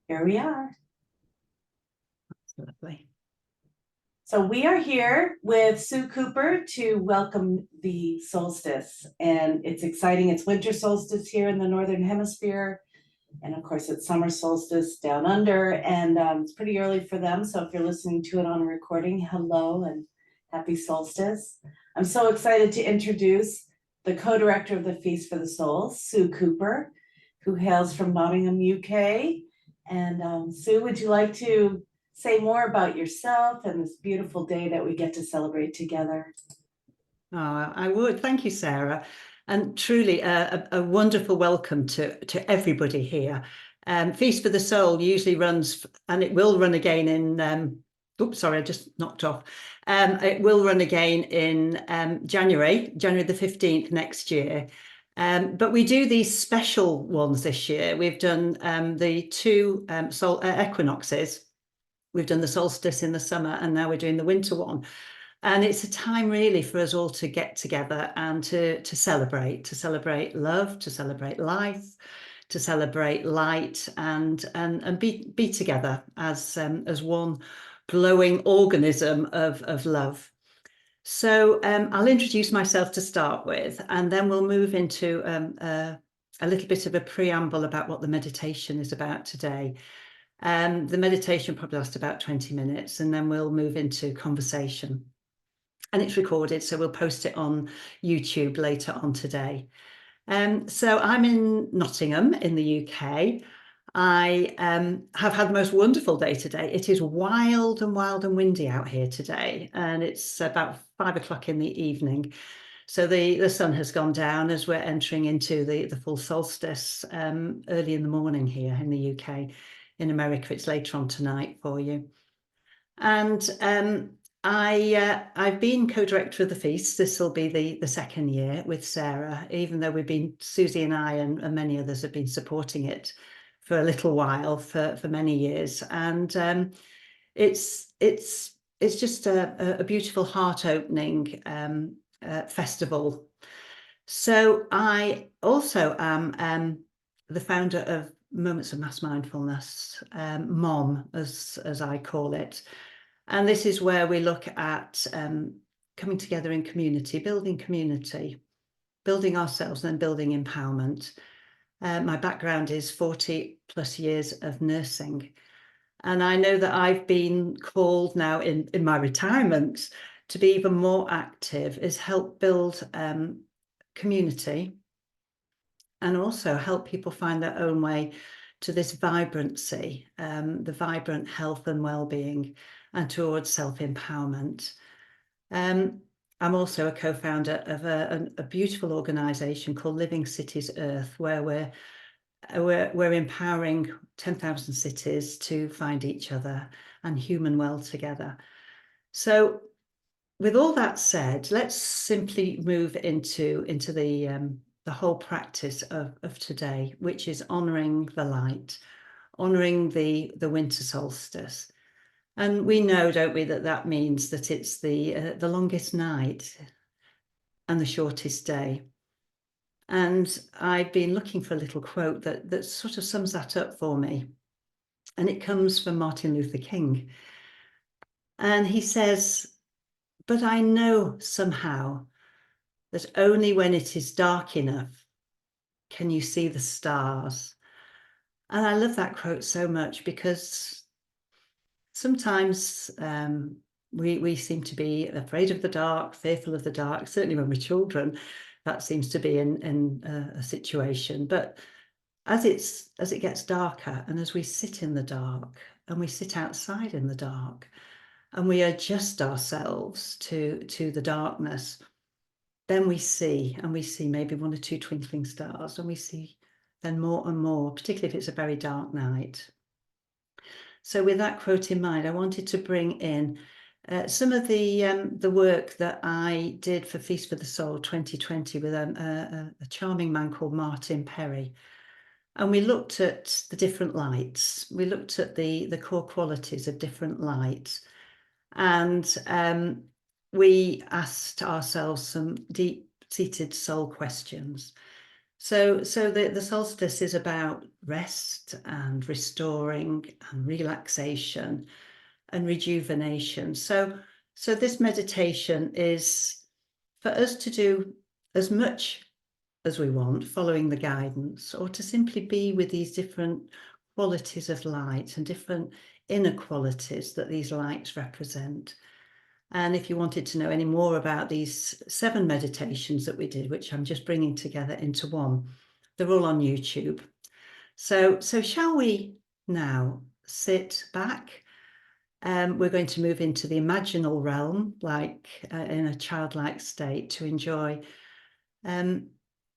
Here we are. Lovely. So we are here with Sue Cooper to welcome the solstice, and it's exciting. It's winter solstice here in the Northern Hemisphere, and of course it's summer solstice down under, and it's pretty early for them. So if you're listening to it on a recording, hello and happy solstice. I'm so excited to introduce the co-director of the Feast for the Soul, Sue Cooper, who hails from Nottingham, UK. And Sue, would you like to say more about yourself and this beautiful day that we get to celebrate together? I would. Thank you, Sarah. And truly a wonderful welcome to everybody here. Feast for the Soul usually runs, and it will run again in, oops, sorry, I just knocked off. It will run again in January the 15th next year. But we do these special ones this year. We've done the two equinoxes. We've done the solstice in the summer, and now we're doing the winter one. And it's a time really for us all to get together and to celebrate love, to celebrate life, to celebrate light, and be together as one glowing organism of love. So I'll introduce myself to start with, and then we'll move into a little bit of a preamble about what the meditation is about today. The meditation probably lasts about 20 minutes, and then we'll move into conversation. And it's recorded, so we'll post it on YouTube later on today. So I'm in Nottingham in the UK. I have had the most wonderful day today. It is wild and windy out here today, and it's about 5 o'clock in the evening. So the sun has gone down as we're entering into the full solstice early in the morning here in the UK. In America, it's later on tonight for you. And I've been co-director of the feast. This will be the second year with Sarah, even though Susie and I and many others have been supporting it for a little while, for many years. And it's just a beautiful heart-opening festival. So I also am the founder of Moments of Mass Mindfulness, MOM, as I call it. And this is where we look at coming together in community, building ourselves, and then building empowerment. My background is 40 plus years of nursing. And I know that I've been called now in my retirement to be even more active, is help build community and also help people find their own way to this vibrancy, the vibrant health and well-being, and towards self-empowerment. I'm also a co-founder of a beautiful organisation called Living Cities Earth, where we're empowering 10,000 cities to find each other and human well together. So with all that said, let's simply move into the whole practice of today, which is honouring the light, honouring the winter solstice. And we know, don't we, that means that it's the longest night and the shortest day. And I've been looking for a little quote that sort of sums that up for me. And it comes from Martin Luther King. And he says, "But I know somehow that only when it is dark enough can you see the stars." And I love that quote so much, because sometimes we seem to be afraid of the dark, fearful of the dark. Certainly when we're children, that seems to be in a situation. But as it gets darker, and as we sit in the dark, and we sit outside in the dark, and we adjust ourselves to the darkness, then we see maybe one or two twinkling stars, and we see then more and more, particularly if it's a very dark night. So with that quote in mind, I wanted to bring in some of the work that I did for Feast for the Soul 2020 with a charming man called Martin Perry. And we looked at the different lights. We looked at the core qualities of different lights. And we asked ourselves some deep-seated soul questions. So the solstice is about rest and restoring and relaxation and rejuvenation. So this meditation is for us to do as much as we want, following the guidance, or to simply be with these different qualities of light and different inner qualities that these lights represent. And if you wanted to know any more about these 7 meditations that we did, which I'm just bringing together into one, they're all on YouTube. So shall we now sit back? We're going to move into the imaginal realm, like in a childlike state, to enjoy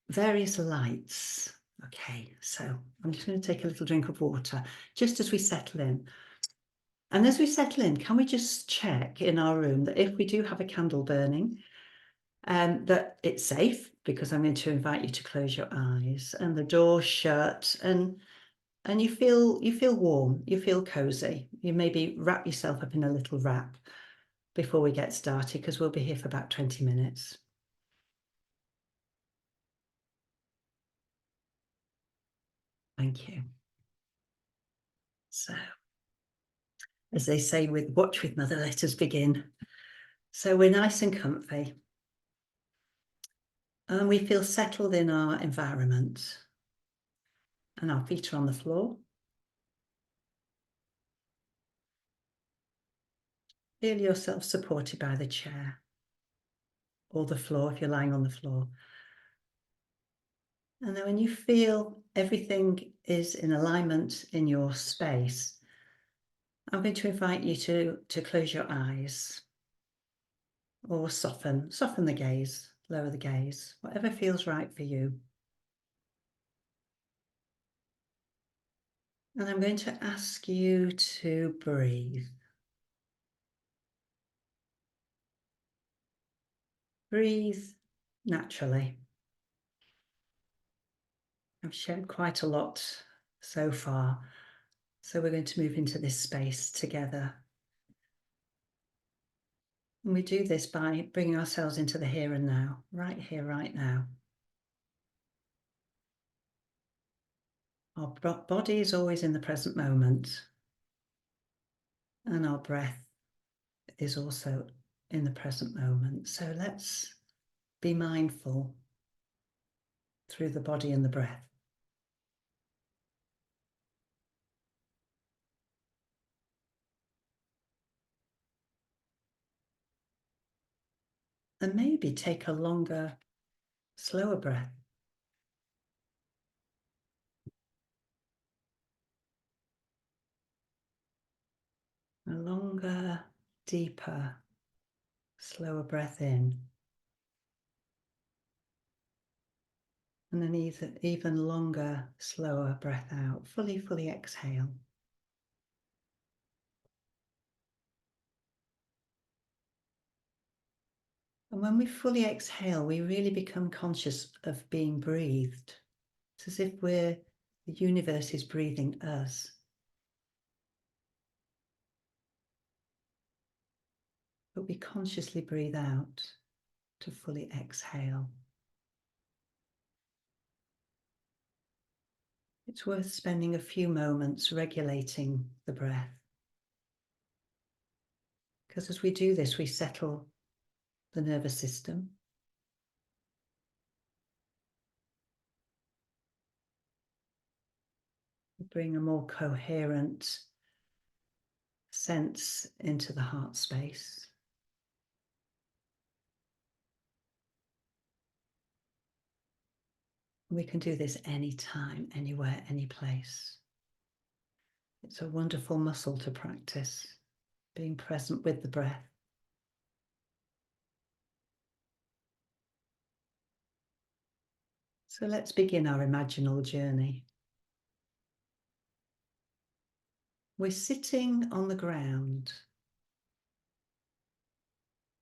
various lights. Okay, so I'm just going to take a little drink of water just as we settle in. And as we settle in, can we just check in our room that if we do have a candle burning, that it's safe, because I'm going to invite you to close your eyes and the door shut, and you feel warm, you feel cozy. You maybe wrap yourself up in a little wrap before we get started, because we'll be here for about 20 minutes. Thank you. So, as they say with Watch with Mother, let us begin. So we're nice and comfy, and we feel settled in our environment, and our feet are on the floor. Feel yourself supported by the chair or the floor if you're lying on the floor. And then when you feel everything is in alignment in your space, I'm going to invite you to close your eyes, or soften the gaze, lower the gaze, whatever feels right for you. And I'm going to ask you to breathe. Breathe naturally. I've shared quite a lot so far, so we're going to move into this space together. And we do this by bringing ourselves into the here and now, right here, right now. Our body is always in the present moment, and our breath is also in the present moment. So let's be mindful through the body and the breath. And maybe take a longer, slower breath. A longer, deeper, slower breath in. And then even longer, slower breath out. Fully exhale. And when we fully exhale, we really become conscious of being breathed. It's as if the universe is breathing us. But we consciously breathe out to fully exhale. It's worth spending a few moments regulating the breath, because as we do this, we settle the nervous system. We bring a more coherent sense into the heart space. We can do this anytime, anywhere, any place. It's a wonderful muscle to practice, being present with the breath. So let's begin our imaginal journey. We're sitting on the ground.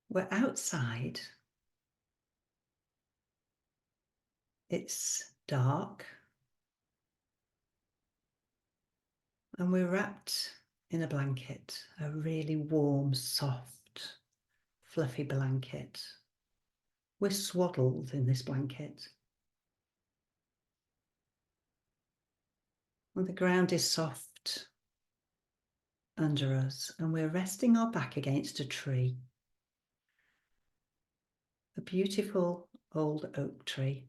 We're outside. It's dark. And we're wrapped in a blanket, a really warm, soft, fluffy blanket. We're swaddled in this blanket. And the ground is soft under us, and we're resting our back against a tree. A beautiful old oak tree.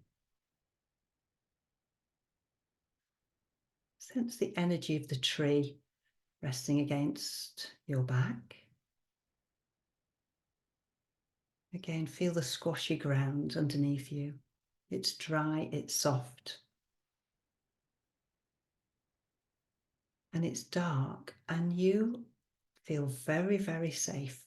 Sense the energy of the tree resting against your back. Again, feel the squashy ground underneath you. It's dry, it's soft. And it's dark, and you feel very, very safe.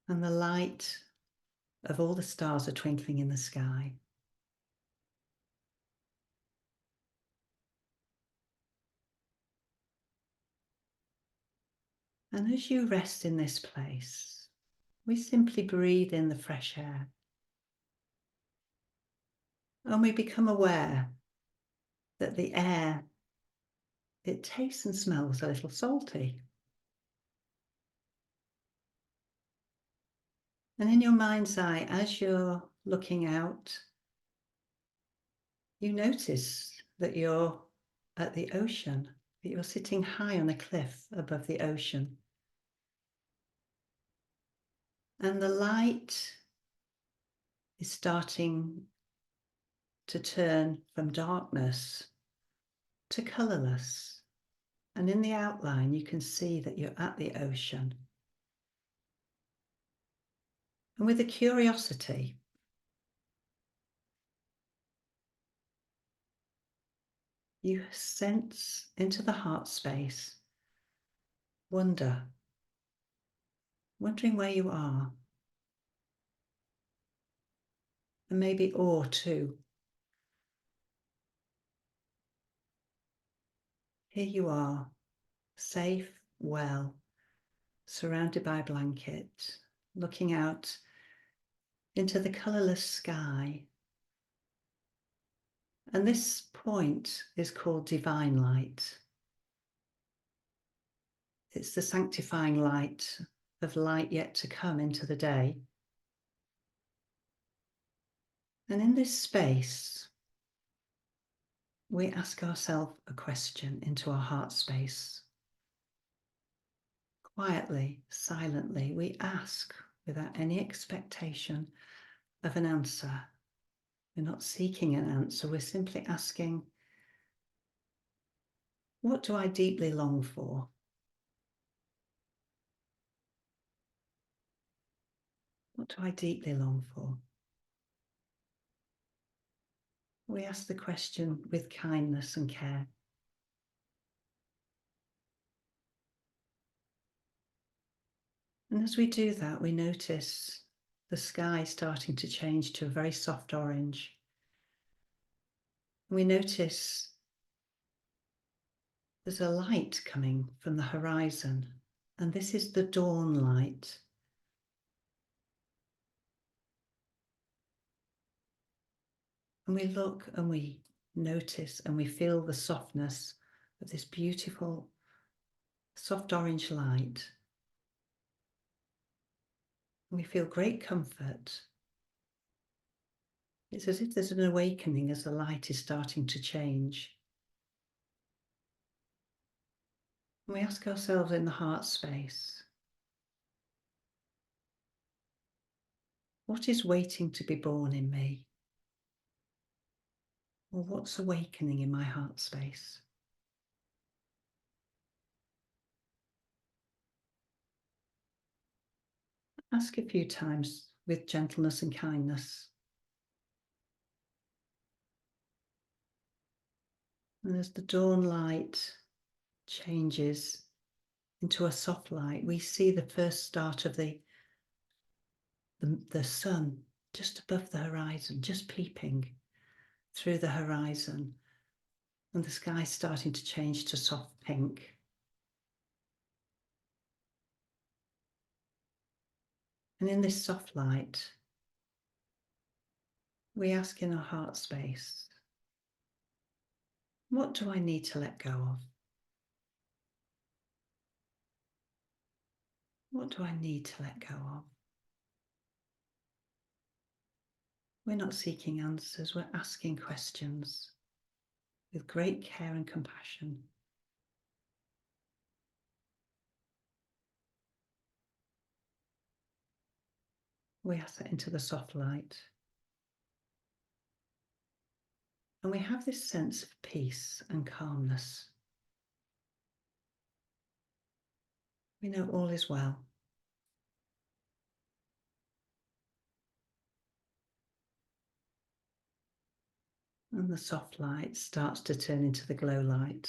And the light of all the stars are twinkling in the sky. And as you rest in this place, we simply breathe in the fresh air. And we become aware that the air, it tastes and smells a little salty. And in your mind's eye, as you're looking out, you notice that you're at the ocean, that you're sitting high on a cliff above the ocean. And the light is starting to turn from darkness to colourless. And in the outline, you can see that you're at the ocean. And with a curiosity, you sense into the heart space wonder, wondering where you are, and maybe awe too. Here you are, safe, well, surrounded by a blanket, looking out into the colourless sky. And this point is called divine light. It's the sanctifying light of light yet to come into the day. And in this space, we ask ourselves a question into our heart space. Quietly, silently, we ask without any expectation of an answer. We're not seeking an answer, we're simply asking, what do I deeply long for? What do I deeply long for? We ask the question with kindness and care. And as we do that, we notice the sky starting to change to a very soft orange. We notice there's a light coming from the horizon, and this is the dawn light. And we look and we notice and we feel the softness of this beautiful soft orange light. And we feel great comfort. It's as if there's an awakening as the light is starting to change. And we ask ourselves in the heart space, what is waiting to be born in me? Or what's awakening in my heart space? Ask a few times with gentleness and kindness. And as the dawn light changes into a soft light, we see the first start of the sun just above the horizon, just peeping through the horizon, and the sky starting to change to soft pink. And in this soft light, we ask in our heart space, what do I need to let go of? What do I need to let go of? We're not seeking answers, we're asking questions with great care and compassion. We ask that into the soft light. And we have this sense of peace and calmness. We know all is well. And the soft light starts to turn into the glow light.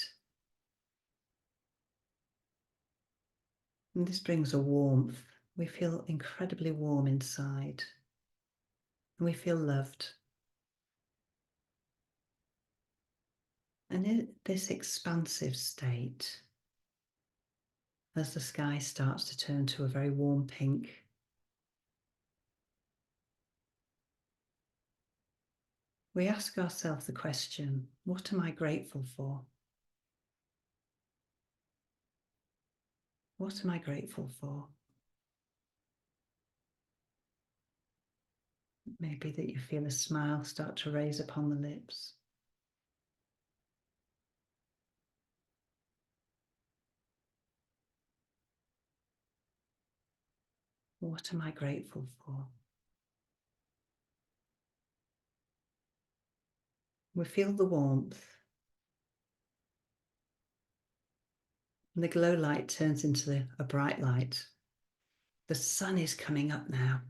And this brings a warmth. We feel incredibly warm inside. And we feel loved. And in this expansive state, as the sky starts to turn to a very warm pink, we ask ourselves the question, what am I grateful for? What am I grateful for? Maybe that you feel a smile start to raise upon the lips. What am I grateful for? We feel the warmth. And the glow light turns into a bright light. The sun is coming up now.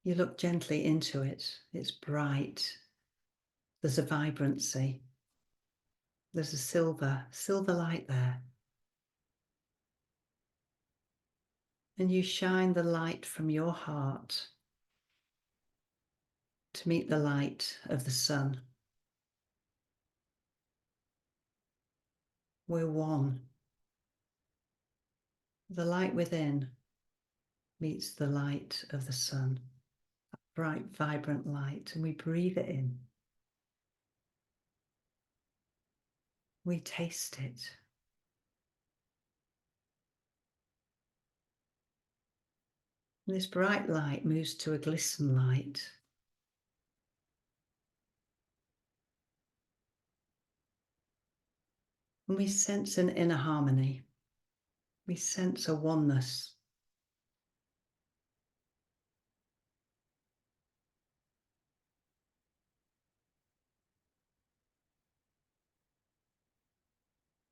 You look gently into it. It's bright. There's a vibrancy. There's a silver light there. And you shine the light from your heart to meet the light of the sun. We're one. The light within meets the light of the sun, that bright, vibrant light, and we breathe it in. We taste it. And this bright light moves to a glisten light. And we sense an inner harmony. We sense a oneness.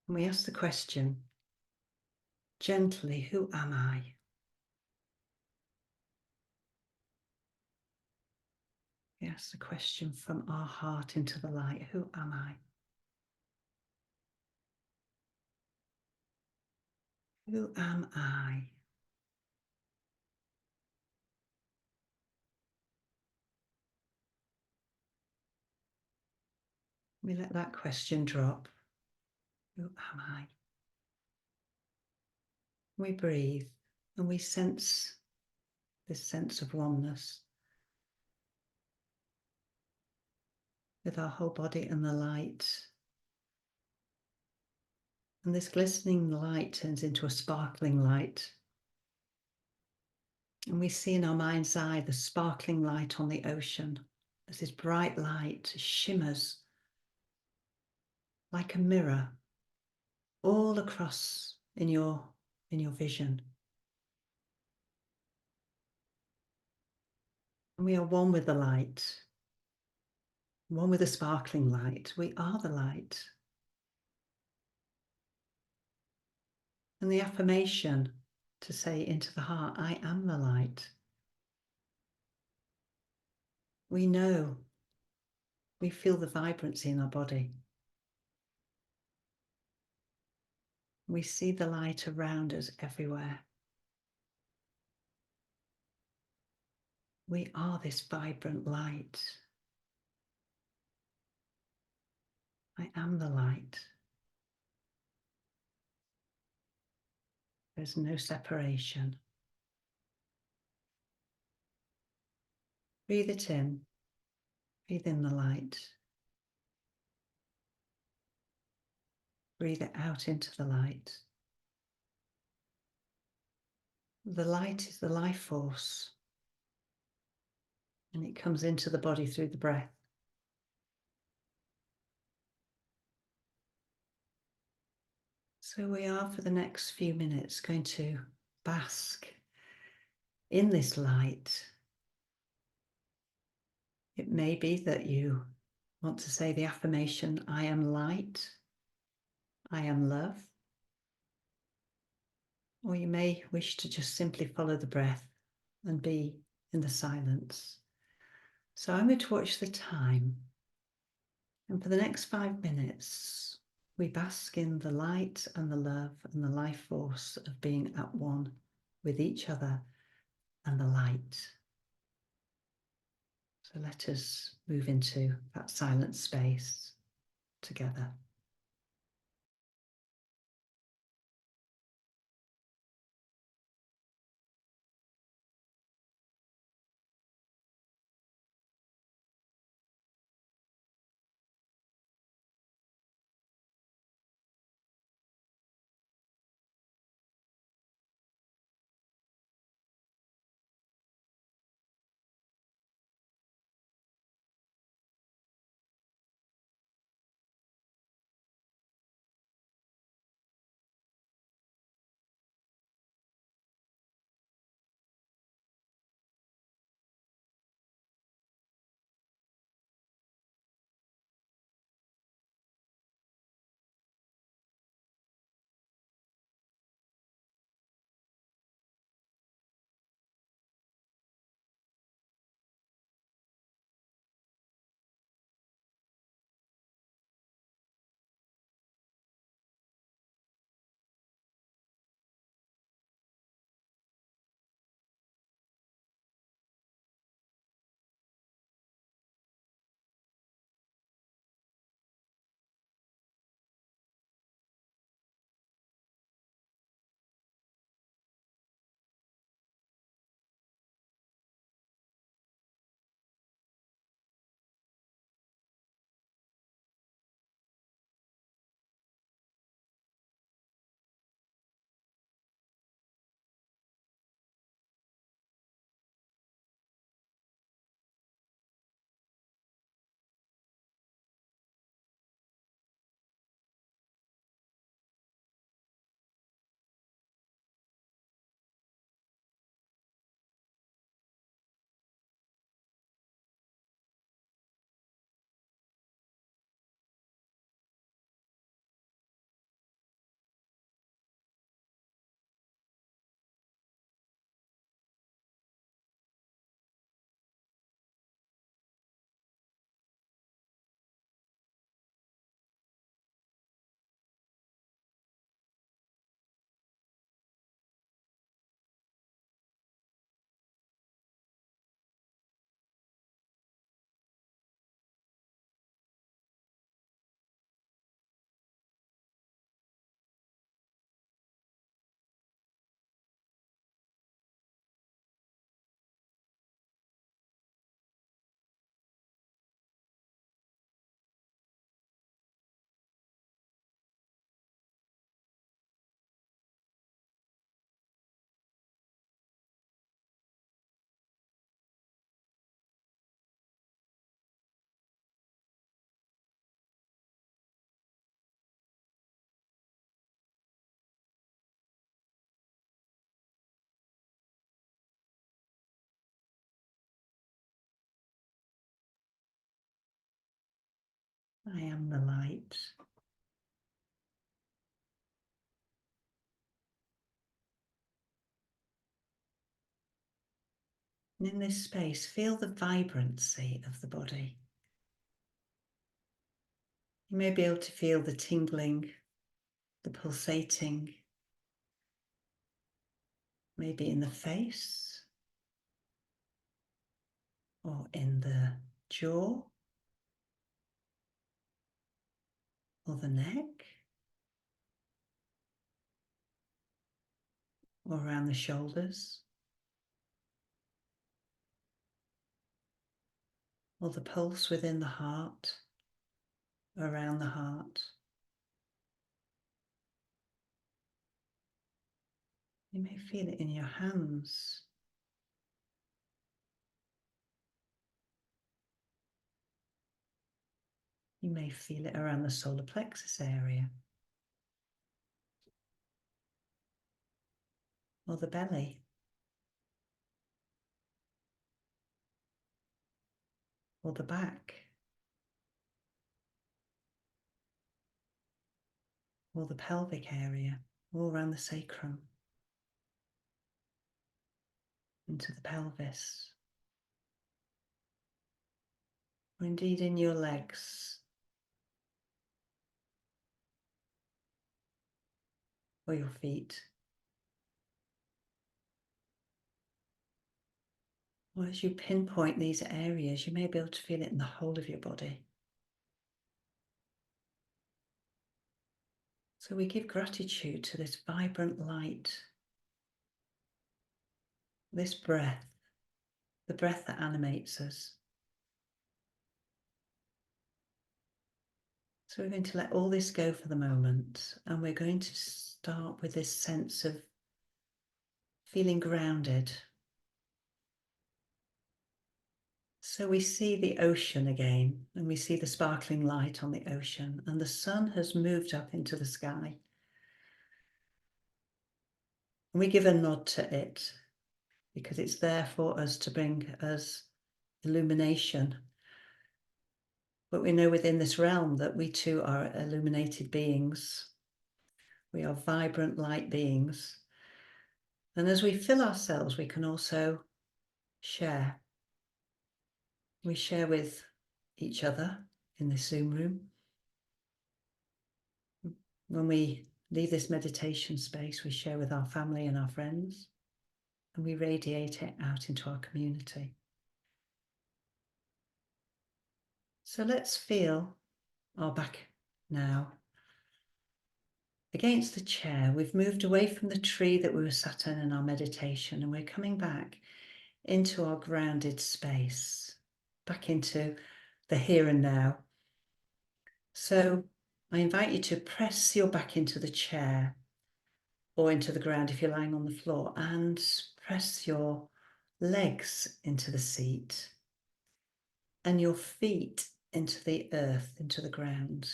And we ask the question, gently, who am I? We ask the question from our heart into the light, who am I? Who am I? We let that question drop. Who am I? We breathe and we sense this sense of oneness with our whole body and the light. And this glistening light turns into a sparkling light. And we see in our mind's eye the sparkling light on the ocean as this bright light shimmers like a mirror all across in your vision. And we are one with the light, one with the sparkling light. We are the light. And the affirmation to say into the heart, I am the light. We know, we feel the vibrancy in our body. We see the light around us everywhere. We are this vibrant light. I am the light. There's no separation. Breathe it in. Breathe in the light. Breathe it out into the light. The light is the life force, and it comes into the body through the breath. So we are, for the next few minutes, going to bask in this light. It may be that you want to say the affirmation, I am light, I am love. Or you may wish to just simply follow the breath and be in the silence. So I'm going to watch the time. And for the next 5 minutes, we bask in the light and the love and the life force of being at one with each other and the light. So let us move into that silent space together. I am the light. And in this space, feel the vibrancy of the body. You may be able to feel the tingling, the pulsating, maybe in the face or in the jaw or the neck or around the shoulders or the pulse within the heart, around the heart. You may feel it in your hands. You may feel it around the solar plexus area, or the belly, or the back, or the pelvic area, all around the sacrum, into the pelvis, or indeed in your legs, or your feet. Or as you pinpoint these areas, you may be able to feel it in the whole of your body. So we give gratitude to this vibrant light, this breath, the breath that animates us. So we're going to let all this go for the moment, and we're going to start with this sense of feeling grounded. So we see the ocean again, and we see the sparkling light on the ocean, and the sun has moved up into the sky. And we give a nod to it because it's there for us to bring us illumination. But we know within this realm that we too are illuminated beings. We are vibrant light beings. And as we fill ourselves, we can also share. We share with each other in this Zoom room. When we leave this meditation space, we share with our family and our friends, and we radiate it out into our community. So let's feel our back now against the chair. We've moved away from the tree that we were sat in our meditation, and we're coming back into our grounded space, back into the here and now. So I invite you to press your back into the chair or into the ground if you're lying on the floor, and press your legs into the seat and your feet into the earth, into the ground.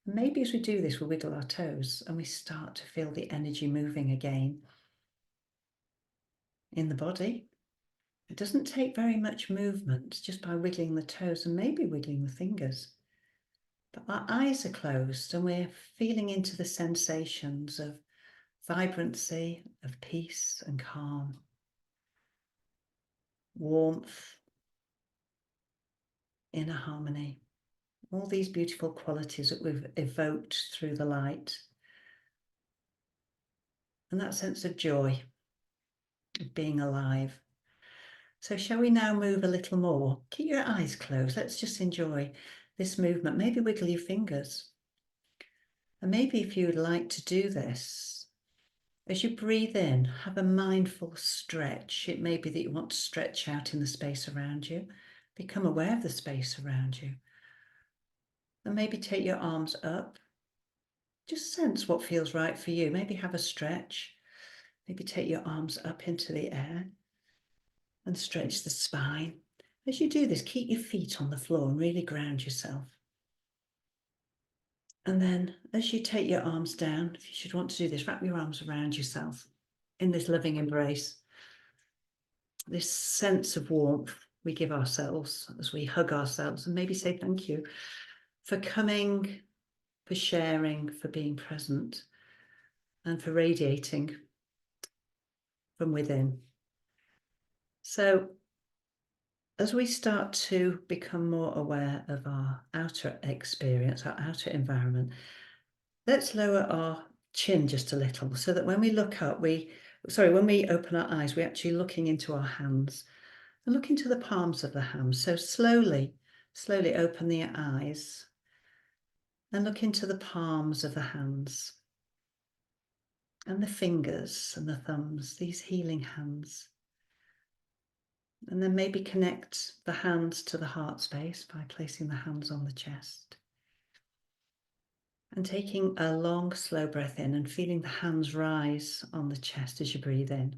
Maybe as we do this, we'll wiggle our toes and we start to feel the energy moving again in the body. It doesn't take very much movement, just by wiggling the toes and maybe wiggling the fingers. But our eyes are closed and we're feeling into the sensations of vibrancy, of peace and calm, warmth, inner harmony, all these beautiful qualities that we've evoked through the light. And that sense of joy, of being alive. So shall we now move a little more? Keep your eyes closed. Let's just enjoy this movement. Maybe wiggle your fingers. And maybe if you would like to do this, as you breathe in, have a mindful stretch. It may be that you want to stretch out in the space around you. Become aware of the space around you. And maybe take your arms up. Just sense what feels right for you. Maybe have a stretch. Maybe take your arms up into the air and stretch the spine. As you do this, keep your feet on the floor and really ground yourself. And then as you take your arms down, if you should want to do this, wrap your arms around yourself in this loving embrace. This sense of warmth we give ourselves as we hug ourselves, and maybe say thank you for coming, for sharing, for being present, and for radiating from within. So as we start to become more aware of our outer experience, our outer environment, let's lower our chin just a little so that when we look up, when we open our eyes, we're actually looking into our hands and look into the palms of the hands. So slowly open the eyes and look into the palms of the hands and the fingers and the thumbs, these healing hands. And then maybe connect the hands to the heart space by placing the hands on the chest. And taking a long, slow breath in and feeling the hands rise on the chest as you breathe in.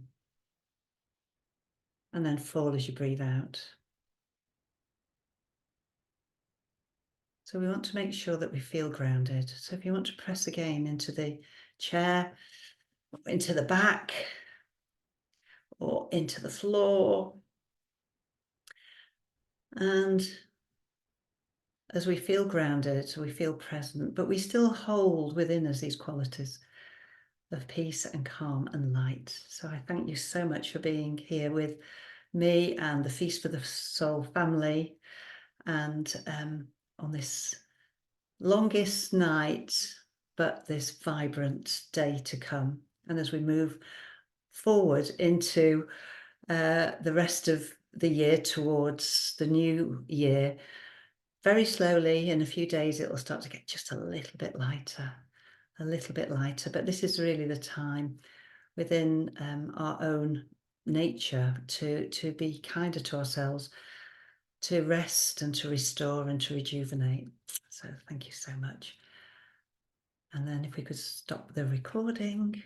And then fall as you breathe out. So we want to make sure that we feel grounded. So if you want to press again into the chair, into the back, or into the floor. And as we feel grounded, we feel present, but we still hold within us these qualities of peace and calm and light. So I thank you so much for being here with me and the Feast for the Soul family, and on this longest night, but this vibrant day to come. And as we move forward into the rest of the year towards the new year, very slowly, in a few days, it will start to get just a little bit lighter, but this is really the time within our own nature to be kinder to ourselves, to rest and to restore and to rejuvenate. So thank you so much. And then if we could stop the recording.